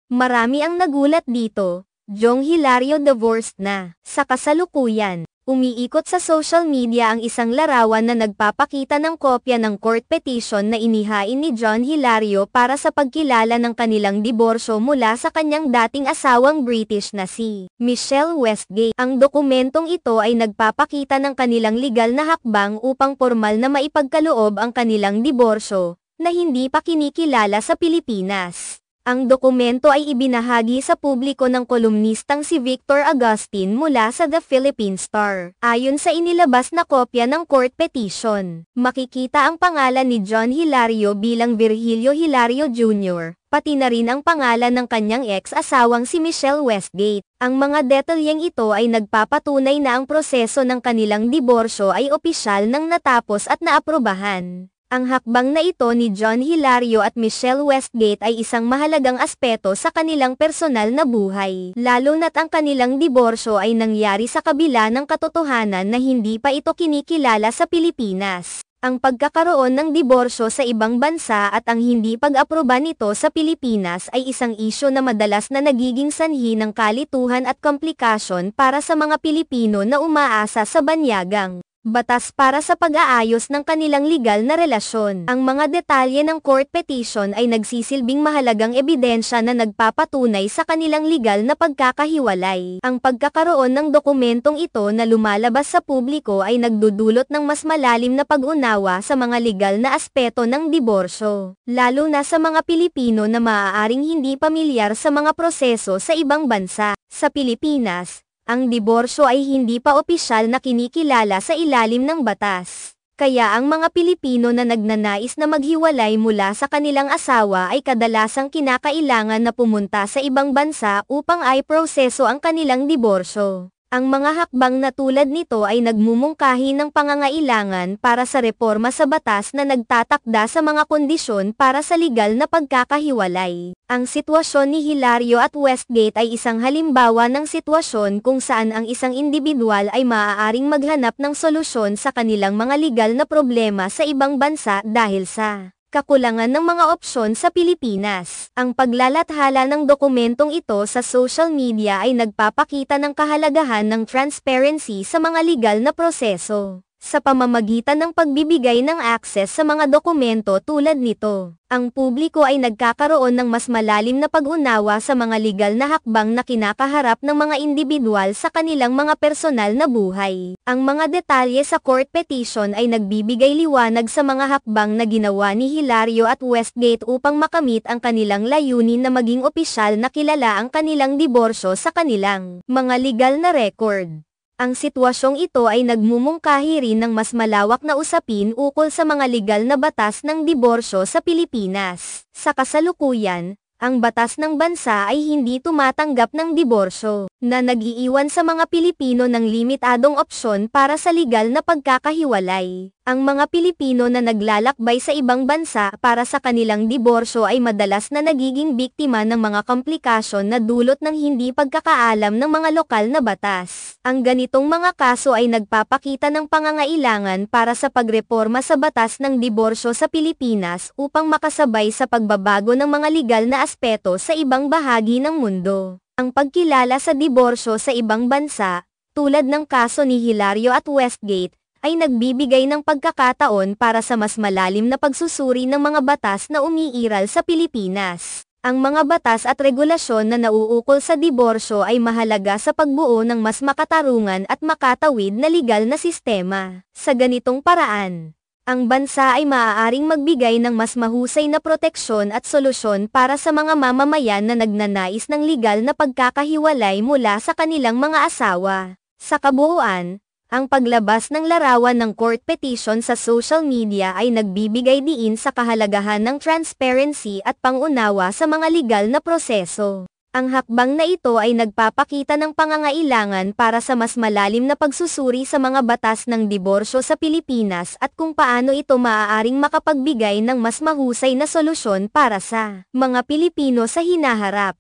Marami ang nagulat dito. Jong Hilario divorced na. Sa kasalukuyan, umiikot sa social media ang isang larawan na nagpapakita ng kopya ng court petition na inihain ni John Hilario para sa pagkilala ng kanilang diborsyo mula sa kanyang dating asawang British na si Michelle Westgate. Ang dokumentong ito ay nagpapakita ng kanilang legal na hakbang upang formal na maipagkaloob ang kanilang diborsyo, na hindi pa kinikilala sa Pilipinas. Ang dokumento ay ibinahagi sa publiko ng kolumnistang si Victor Agustin mula sa The Philippine Star. Ayon sa inilabas na kopya ng court petition, makikita ang pangalan ni John Hilario bilang Virgilio Hilario Jr., pati na rin ang pangalan ng kanyang ex-asawang si Michelle Westgate. Ang mga detalyeng ito ay nagpapatunay na ang proseso ng kanilang diborsyo ay opisyal nang natapos at naaprubahan. Ang hakbang na ito ni John Hilario at Michelle Westgate ay isang mahalagang aspeto sa kanilang personal na buhay, lalo na't ang kanilang diborsyo ay nangyari sa kabila ng katotohanan na hindi pa ito kinikilala sa Pilipinas. Ang pagkakaroon ng diborsyo sa ibang bansa at ang hindi pag-aproba nito sa Pilipinas ay isang isyu na madalas na nagiging sanhi ng kalituhan at komplikasyon para sa mga Pilipino na umaasa sa banyagang batas para sa pag-aayos ng kanilang legal na relasyon. Ang mga detalye ng court petition ay nagsisilbing mahalagang ebidensya na nagpapatunay sa kanilang legal na pagkakahiwalay. Ang pagkakaroon ng dokumentong ito na lumalabas sa publiko ay nagdudulot ng mas malalim na pag-unawa sa mga legal na aspeto ng diborsyo, lalo na sa mga Pilipino na maaaring hindi pamilyar sa mga proseso sa ibang bansa. Sa Pilipinas, ang diborsyo ay hindi pa opisyal na kinikilala sa ilalim ng batas. Kaya ang mga Pilipino na nagnanais na maghiwalay mula sa kanilang asawa ay kadalasang kinakailangan na pumunta sa ibang bansa upang proseso ang kanilang diborsyo. Ang mga hakbang na tulad nito ay nagmumungkahi ng pangangailangan para sa reforma sa batas na nagtatakda sa mga kondisyon para sa legal na pagkakahiwalay. Ang sitwasyon ni Hilario at Westgate ay isang halimbawa ng sitwasyon kung saan ang isang individual ay maaaring maghanap ng solusyon sa kanilang mga legal na problema sa ibang bansa dahil sa kakulangan ng mga opsyon sa Pilipinas. Ang paglalathala ng dokumentong ito sa social media ay nagpapakita ng kahalagahan ng transparency sa mga legal na proseso. Sa pamamagitan ng pagbibigay ng access sa mga dokumento tulad nito, ang publiko ay nagkakaroon ng mas malalim na pag-unawa sa mga legal na hakbang na kinakaharap ng mga individual sa kanilang mga personal na buhay. Ang mga detalye sa court petition ay nagbibigay liwanag sa mga hakbang na ginawa ni Hilario at Westgate upang makamit ang kanilang layunin na maging opisyal na kilala ang kanilang diborsyo sa kanilang mga legal na record. Ang sitwasyong ito ay nagmumungkahi rin ng mas malawak na usapin ukol sa mga legal na batas ng diborsyo sa Pilipinas. Sa kasalukuyan, ang batas ng bansa ay hindi tumatanggap ng diborsyo, na nag-iiwan sa mga Pilipino ng limitadong opsyon para sa legal na pagkakahiwalay. Ang mga Pilipino na naglalakbay sa ibang bansa para sa kanilang diborsyo ay madalas na nagiging biktima ng mga komplikasyon na dulot ng hindi pagkakaalam ng mga lokal na batas. Ang ganitong mga kaso ay nagpapakita ng pangangailangan para sa pagreporma sa batas ng diborsyo sa Pilipinas upang makasabay sa pagbabago ng mga legal na aspeto sa ibang bahagi ng mundo. Ang pagkilala sa diborsyo sa ibang bansa, tulad ng kaso ni Hilario at Westgate, ay nagbibigay ng pagkakataon para sa mas malalim na pagsusuri ng mga batas na umiiral sa Pilipinas. Ang mga batas at regulasyon na nauukol sa diborsyo ay mahalaga sa pagbuo ng mas makatarungan at makatawid na legal na sistema. Sa ganitong paraan, ang bansa ay maaaring magbigay ng mas mahusay na proteksyon at solusyon para sa mga mamamayan na nagnanais ng legal na pagkakahiwalay mula sa kanilang mga asawa. Sa kabuuan, ang paglabas ng larawan ng court petition sa social media ay nagbibigay diin sa kahalagahan ng transparency at pangunawa sa mga legal na proseso. Ang hakbang na ito ay nagpapakita ng pangangailangan para sa mas malalim na pagsusuri sa mga batas ng diborsyo sa Pilipinas at kung paano ito maaaring makapagbigay ng mas mahusay na solusyon para sa mga Pilipino sa hinaharap.